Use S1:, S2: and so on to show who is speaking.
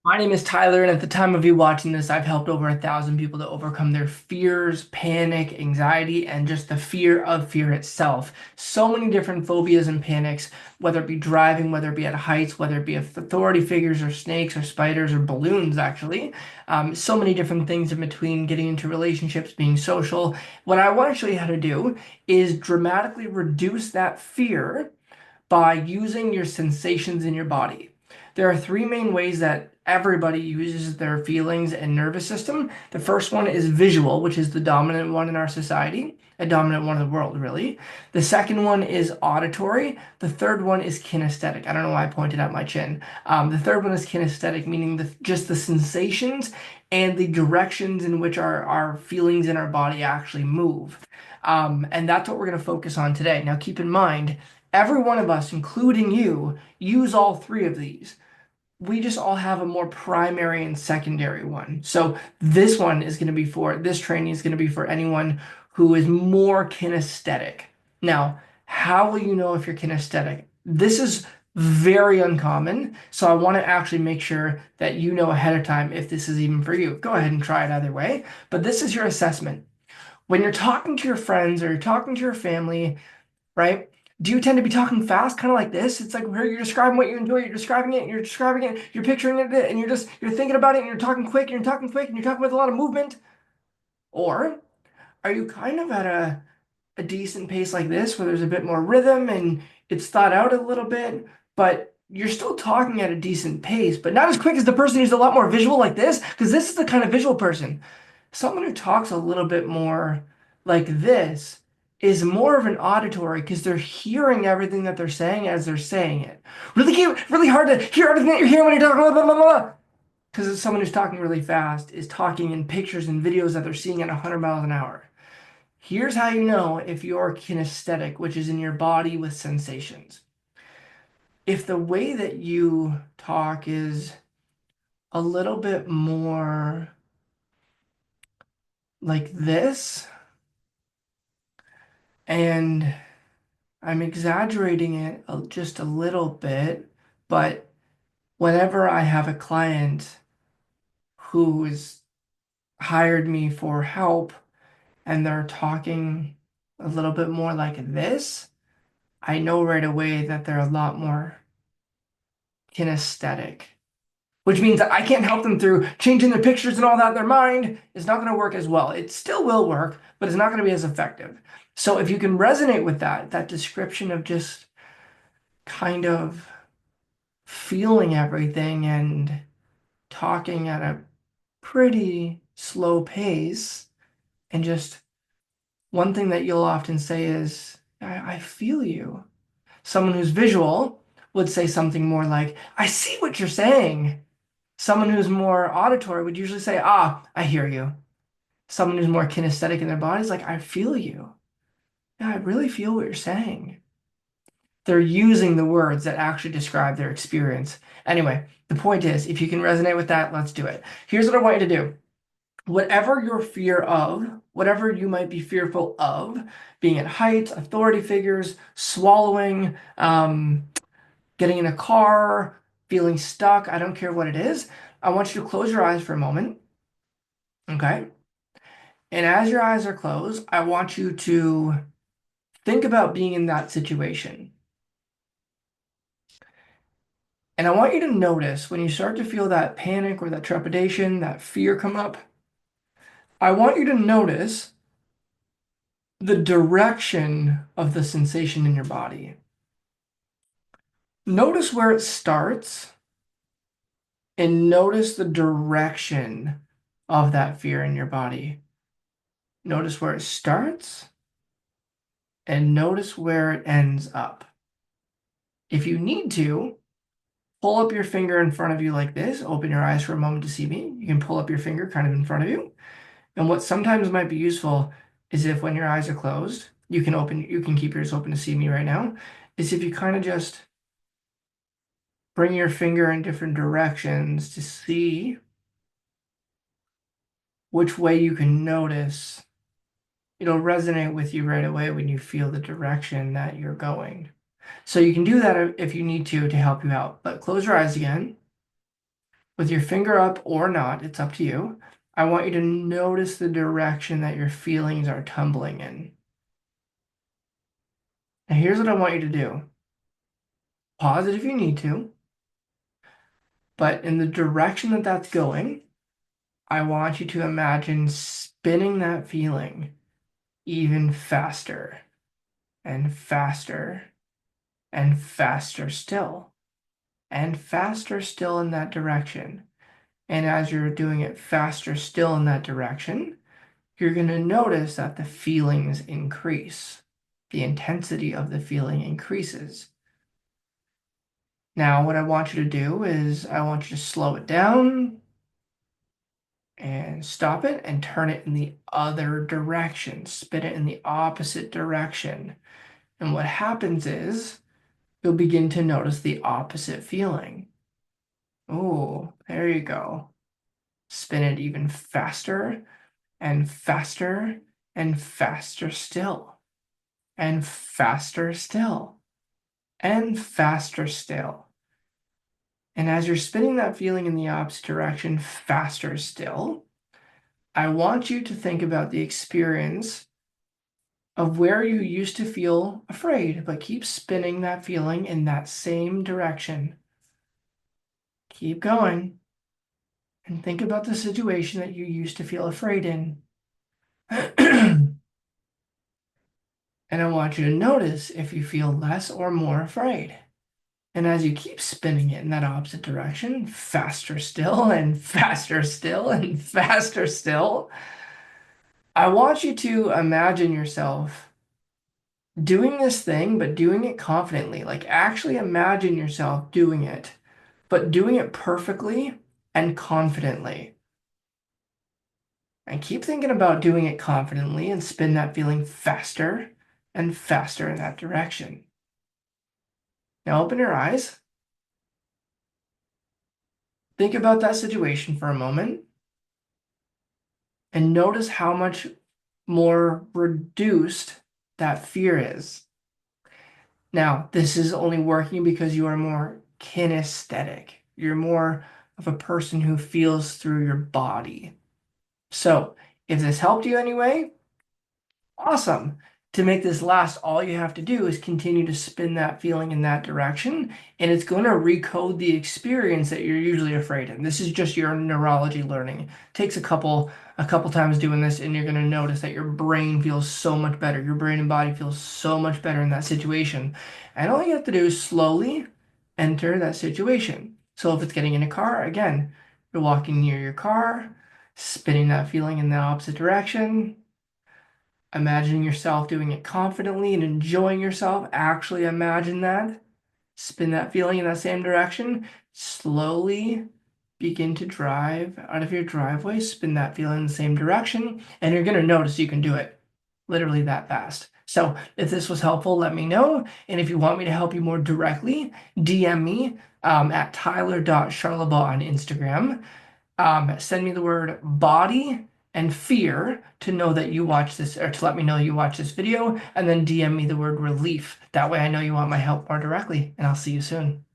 S1: My name is Tyler, and at the time of you watching this, I've helped over 1,000 people to overcome their fears, panic, anxiety, and just the fear of fear itself. So many different phobias and panics, whether it be driving, whether it be at heights, whether it be of authority figures or snakes or spiders or balloons, actually. So many different things in between getting into relationships, being social. What I want to show you how to do is dramatically reduce that fear by using your sensations in your body. There are three main ways that everybody uses their feelings and nervous system. The first one is visual, which is the dominant one in our society, a dominant one in the world, really. The second one is auditory. The third one is kinesthetic. I don't know why I pointed out my chin. The third one is kinesthetic, meaning just the sensations and the directions in which our feelings in our body actually move. And that's what we're going to focus on today. Now, keep in mind, every one of us, including you, use all three of these. We just all have a more primary and secondary one. So this training is going to be for anyone who is more kinesthetic. Now, how will you know if you're kinesthetic? This is very uncommon, so I want to actually make sure that you know ahead of time if this is even for you. Go ahead and try it either way, but this is your assessment. When you're talking to your friends or you're talking to your family, right? Do you tend to be talking fast, kind of like this? It's like where you're describing what you enjoy, you're describing it, you're picturing it, and you're thinking about it, and you're talking quick, and you're talking quick, and you're talking with a lot of movement. Or are you kind of at a decent pace like this, where there's a bit more rhythm and it's thought out a little bit, but you're still talking at a decent pace, but not as quick as the person who's a lot more visual like this, because this is the kind of visual person. Someone who talks a little bit more like this is more of an auditory because they're hearing everything that they're saying as they're saying it. Really hard to hear everything that you're hearing when you're talking, blah, blah, blah, blah. Because someone who's talking really fast is talking in pictures and videos that they're seeing at 100 miles an hour. Here's how you know if you're kinesthetic, which is in your body with sensations. If the way that you talk is a little bit more like this, and I'm exaggerating it just a little bit, but whenever I have a client who's hired me for help and they're talking a little bit more like this, I know right away that they're a lot more kinesthetic, which means that I can't help them through changing their pictures and all that. Their mind is not going to work as well. It still will work, but it's not going to be as effective. So if you can resonate with that description of just kind of feeling everything and talking at a pretty slow pace, and just one thing that you'll often say is, I feel you. Someone who's visual would say something more like, I see what you're saying. Someone who's more auditory would usually say, I hear you. Someone who's more kinesthetic in their body's like, I feel you. Yeah, I really feel what you're saying. They're using the words that actually describe their experience. Anyway, the point is, if you can resonate with that, let's do it. Here's what I want you to do. Whatever your fear of, whatever you might be fearful of, being at heights, authority figures, swallowing, getting in a car, feeling stuck, I don't care what it is. I want you to close your eyes for a moment. Okay. And as your eyes are closed, I want you to think about being in that situation. And I want you to notice when you start to feel that panic or that trepidation, that fear come up, I want you to notice the direction of the sensation in your body. Notice where it starts and notice the direction of that fear in your body. Notice where it starts and notice where it ends up. If you need to, pull up your finger in front of you like this. Open your eyes for a moment to see me. You can pull up your finger kind of in front of you. And what sometimes might be useful is if when your eyes are closed, you can keep yours open to see me right now, is if you kind of just bring your finger in different directions to see which way you can notice. It'll resonate with you right away when you feel the direction that you're going. So you can do that if you need to help you out. But close your eyes again. With your finger up or not, it's up to you. I want you to notice the direction that your feelings are tumbling in. Now, here's what I want you to do. Pause it if you need to, but in the direction that that's going, I want you to imagine spinning that feeling even faster and faster and faster still and faster still in that direction. And as you're doing it faster still in that direction, you're going to notice that the feelings increase. The intensity of the feeling increases. Now, what I want you to do is I want you to slow it down and stop it and turn it in the other direction. Spin it in the opposite direction. And what happens is you'll begin to notice the opposite feeling. Oh, there you go. Spin it even faster and faster and faster still. And faster still. And faster still. And as you're spinning that feeling in the opposite direction, faster still, I want you to think about the experience of where you used to feel afraid, but keep spinning that feeling in that same direction. Keep going and think about the situation that you used to feel afraid in. And I want you to notice if you feel less or more afraid. And as you keep spinning it in that opposite direction, faster still and faster still and faster still, I want you to imagine yourself doing this thing, but doing it confidently. Like actually imagine yourself doing it, but doing it perfectly and confidently. And keep thinking about doing it confidently and spin that feeling faster and faster in that direction. Now open your eyes. Think about that situation for a moment and notice how much more reduced that fear is. Now, this is only working because you are more kinesthetic. You're more of a person who feels through your body. So, if this helped you anyway, awesome. To make this last, all you have to do is continue to spin that feeling in that direction, and it's going to recode the experience that you're usually afraid in. This is just your neurology learning. It takes a couple times doing this, and you're going to notice that your brain feels so much better. Your brain and body feels so much better in that situation. And all you have to do is slowly enter that situation. So if it's getting in a car, again, you're walking near your car, spinning that feeling in the opposite direction, imagining yourself doing it confidently and enjoying yourself. Actually imagine that. Spin that feeling in that same direction. Slowly begin to drive out of your driveway. Spin that feeling in the same direction. And you're going to notice you can do it literally that fast. So if this was helpful, let me know. And if you want me to help you more directly, DM me at tyler.charlebois on Instagram. Send me the word body and fear to know that you watch this, or to let me know you watch this video, and then DM me the word relief. That way I know you want my help more directly, and I'll see you soon.